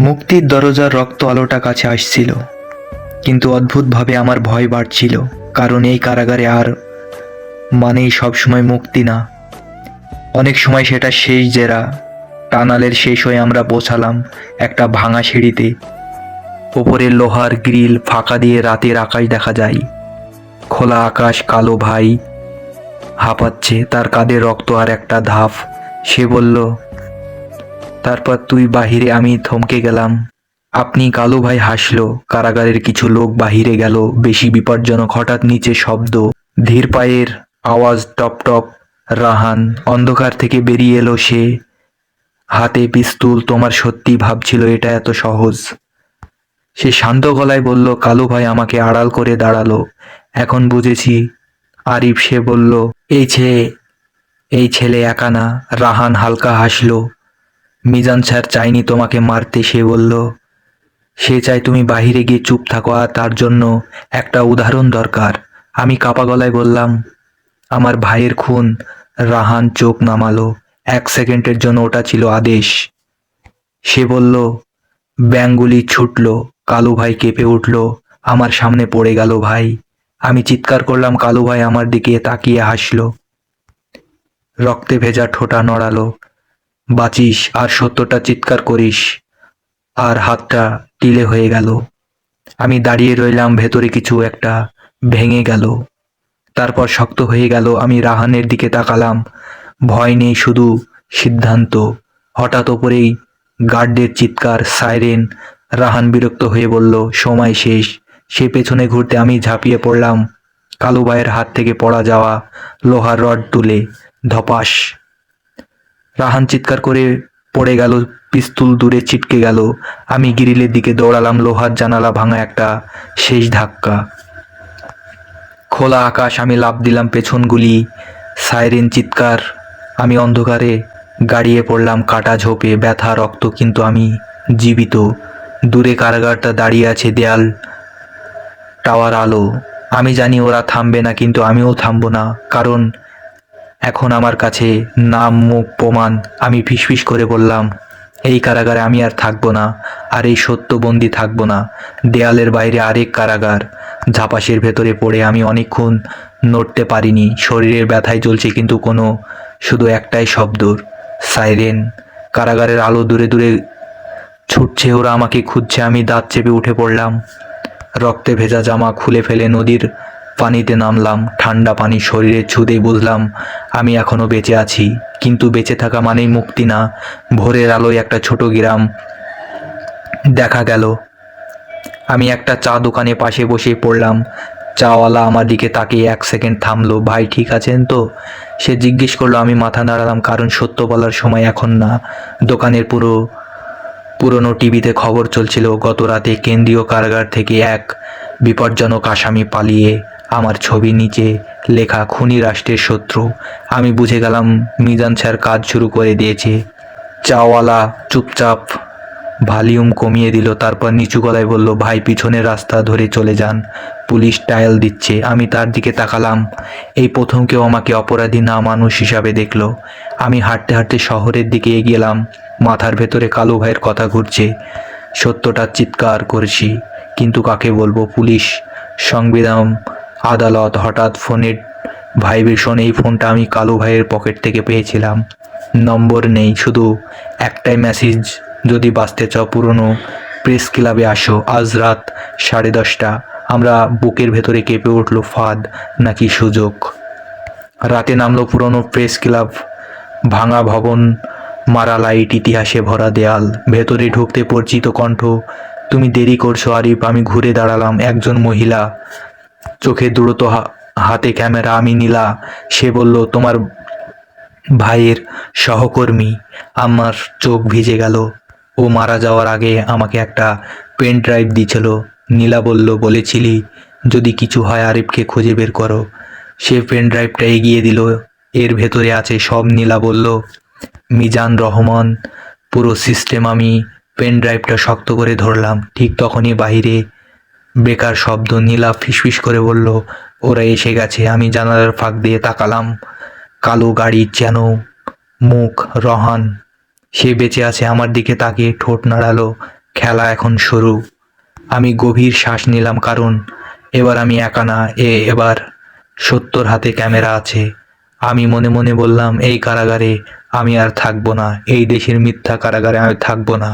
মুক্তির দরজার রক্ত আলোটা কাছে আসছিল, কিন্তু অদ্ভুতভাবে আমার ভয় বাড়ছিল। কারণ এই কারাগারে আর মানেই সবসময় মুক্তি না। অনেক সময় সেটা শেষ জেরা। টানালের শেষ হয়ে আমরা পৌঁছালাম একটা ভাঙা সিঁড়িতে। ওপরে লোহার গ্রিল ফাঁকা দিয়ে রাতের আকাশ দেখা যায়। খোলা আকাশ, কালো ভাই হাঁপাচ্ছে, তার কাঁধে রক্ত আর একটা ধাপ। সে বলল, তারপর তুই বাহিরে। আমি থমকে গেলাম। আপনি? কালু ভাই হাসলো। কারাগারের কিছু লোক বাহিরে গেল। বেশি বিপজ্জনক। হঠাৎ নিচে শব্দ, ধীর পায়ের আওয়াজ, টপ টপ। রাহান অন্ধকার থেকে বেরিয়ে এলো, সে হাতে পিস্তুল। তোমার সত্যি ভাবছিল এটা এত সহজ? সে শান্ত গলায় বলল, কালু ভাই আমাকে আড়াল করে দাঁড়ালো। এখন বুঝেছি। আরিফ, সে বলল, এই ছেলে একা না। রাহান হালকা হাসলো। মিজান স্যার চাইনি তোমাকে মারতে, সে বলল। সে চায় তুমি বাহিরে গিয়ে চুপ থাকো, আর তার জন্য একটা উদাহরণ দরকার। আমি কাপা গলায় বললাম, আমার ভাইয়ের খুন। রাহান চোখ নামালো। 1 সেকেন্ডের জন্য ওটা ছিল আদেশ। সে বলল, ব্যাঙগুলি ছুটল। কালু ভাই কেঁপে উঠল। আমার সামনে পড়ে গেল। ভাই! আমি চিৎকার করলাম। কালু ভাই আমার দিকে তাকিয়ে হাসল। রক্তে ভেজা ঠোঁটা নড়ালো। বাঁচিস আর সত্যটা চিৎকার করিস। আর হাতটা টিলে হয়ে গেল। আমি দাঁড়িয়ে রইলাম। ভেতরে কিছু একটা ভেঙে গেল, তারপর শক্ত হয়ে গেল। আমি রাহানের দিকে তাকালাম। ভয় নেই, শুধু সিদ্ধান্ত। হঠাৎ ওপরেই গার্ডদের চিৎকার, সাইরেন। রাহান বিরক্ত হয়ে বলল, সময় শেষ। সে পেছনে ঘুরতে আমি ঝাঁপিয়ে পড়লাম। কালু ভাইয়ের হাত থেকে পড়া যাওয়া লোহার রড তুলে ধপাস। রাহান চিৎকার করে পড়ে গেল। পিস্তুল দূরে ছিটকে গেল। আমি গ্রিলের দিকে দৌড়ালাম। লোহার জানালা ভাঙা, একটা শেষ ধাক্কা। খোলা আকাশ। আমি লাফ দিলাম। পেছন গুলি, সাইরেন, চিৎকার। আমি অন্ধকারে গাড়িয়ে পড়লাম, কাটা ঝোপে, ব্যথা, রক্ত, কিন্তু আমি জীবিত। দূরে কারাগারটা দাঁড়িয়ে আছে, দেয়াল, টাওয়ার, আলো। আমি জানি ওরা থামবে না, কিন্তু আমিও থামবো না। কারণ এখন আমার কাছে নাম, মুখ, প্রমাণ। আমি ফিসফিস করে বললাম, এই কারাগারে আমি আর থাকবো না, আর এই সত্য বন্দি থাকবো না। দেয়ালের বাইরে আরেক কারাগার। ঝাপাসের ভেতরে পড়ে আমি অনেকক্ষণ নড়তে পারিনি। শরীরের ব্যথায় জ্বলছে, কিন্তু শুধু একটাই শব্দ, সাইরেন। কারাগারের আলো দূরে দূরে ছুটছে। ওরা আমাকে খুঁজছে। আমি দাঁত চেপে উঠে পড়লাম। রক্তে ভেজা জামা খুলে ফেলে নদীর পানিতে নামলাম। ঠান্ডা পানি শরীরে ছুঁতেই বুঝলাম আমি এখনো বেঁচে আছি। কিন্তু বেঁচে থাকা মানেই মুক্তি না। ভোরের আলোয় একটা ছোট গ্রাম দেখা গেল। আমি একটা চা দোকানে পাশে বসে পড়লাম। চাওয়ালা আমার দিকে তাকিয়ে 1 সেকেন্ড থামলো। ভাই ঠিক আছেন তো? সে জিজ্ঞেস করলো। আমি মাথা নাড়ালাম, কারণ সত্য বলার সময় এখন না। দোকানের পুরনো টিভিতে খবর চলছিল, গত রাতে কেন্দ্রীয় কারাগার থেকে এক বিপজ্জনক আসামি পালিয়ে। আমার ছবি, নিচে লেখা, খুনি রাষ্ট্রের শত্রু। আমি বুঝে গেলাম মিজান স্যার কাজ শুরু করে দিয়েছে। চাওয়ালা চুপচাপ ভলিউম কমিয়ে দিল। তারপর নিচু গলায় বলল, ভাই পিছনের রাস্তা ধরে চলে যান, পুলিশ টায়াল দিচ্ছে। আমি তার দিকে তাকালাম। এই প্রথম কেউ আমাকে অপরাধী না মানুষ হিসাবে দেখলো। আমি হাঁটতে হাঁটতে শহরের দিকে এগিয়ে এলাম। মাথার ভেতরে কালু ভাইয়ের কথা ঘুরছে। সত্যটা চিৎকার করছি, কিন্তু কাকে বলবো? পুলিশ, সংবিধান, আদালত। হঠাৎ ফোনের ভাইব্রেশন। এই ফোনটা আমি কালু ভাইয়ের পকেট থেকে পেয়েছিলাম। নম্বর নেই, শুধু একটাই মেসেজ, যদি বাঁচতে চাও পুরনো প্রেস ক্লাবে আসো আজ রাত 10:30। আমরা বুকের ভেতরে কেঁপে উঠল। ফাঁদ নাকি সুযোগ? রাতে নামলো পুরনো প্রেস ক্লাব। ভাঙা ভবন, মারা লাইট, ইতিহাসে ভরা দেয়াল। ভেতরে ঢুকতে পরিচিত কণ্ঠ, তুমি দেরি করছো আরিফ। আমি ঘুরে দাঁড়ালাম। একজন মহিলা, চোখে দ্রুত, হাতে ক্যামেরা। আমি নীলা। সে বলল, তোমার ভাইয়ের সহকর্মী। আমার চোখ ভিজে গেল। ও মারা যাওয়ার আগে আমাকে একটা পেন ড্রাইভ দিয়েছিল। নীলা বলল, বলেছিলি যদি কিছু হয় আরিফকে খুঁজে বের করো। সে পেন ড্রাইভটা এগিয়ে দিল। এর ভেতরে আছে সব। নীলা বলল, মিজান রহমান, পুরো সিস্টেম। আমি পেন ড্রাইভটা শক্ত করে ধরলাম। ঠিক তখনই বাহিরে বেকার শব্দ। নীলা ফিসফিস করে বলল, ওরা এসে গেছে। আমি জানালার ফাঁক দিয়ে তাকালাম। কালো গাড়ি, যেন মুখ। রহান, সে বেঁচে আছে। আমার দিকে তাকিয়ে ঠোঁট নাড়ালো। খেলা এখন শুরু। আমি গভীর শ্বাস নিলাম, কারণ এবার আমি একা না। এবার সত্যর হাতে ক্যামেরা আছে। আমি মনে মনে বললাম, এই কারাগারে আমি আর থাকবো না, এই দেশের মিথ্যা কারাগারে আমি থাকবো না।